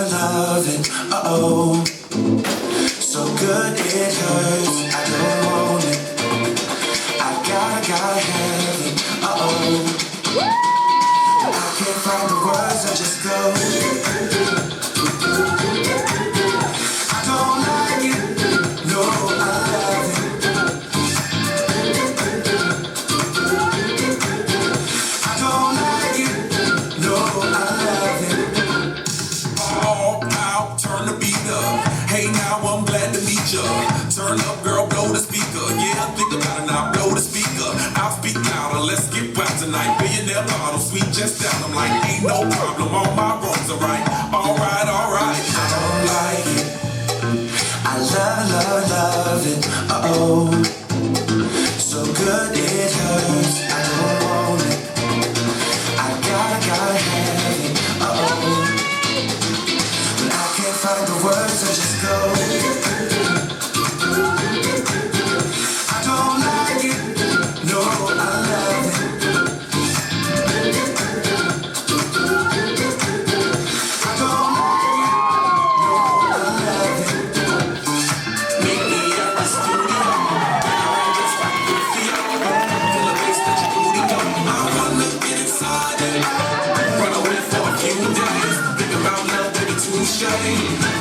loving, uh-oh. So good it hurts, I don't want it. I gotta have it, uh-oh. I can't find the words, I just go. I don't like it, no, I love it. I don't like it, no, I love it. All out, turn the beat up. Hey now, I'm glad to meet ya. Turn up, girl, blow the speaker. Yeah, think about it now, blow the speaker. I'll speak louder, let's get wild tonight. Billionaire bottle, sweet just down. I'm like, ain't no problem, all my wrongs are right. Alright, alright. I don't like it. I love it, uh-oh. So good it hurts, I don't want it. I gotta have it, uh-oh. When I can't find the words, I just go. I don't like it, no, I love it. I don't like it, no, I love it. Meet me at the studio, I just like to feel the bass that your booty go. I wanna get inside it, run away for a few days. Think about love, baby, touche.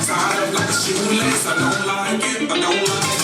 Tied up like a shoelace, I don't like it, I don't like it.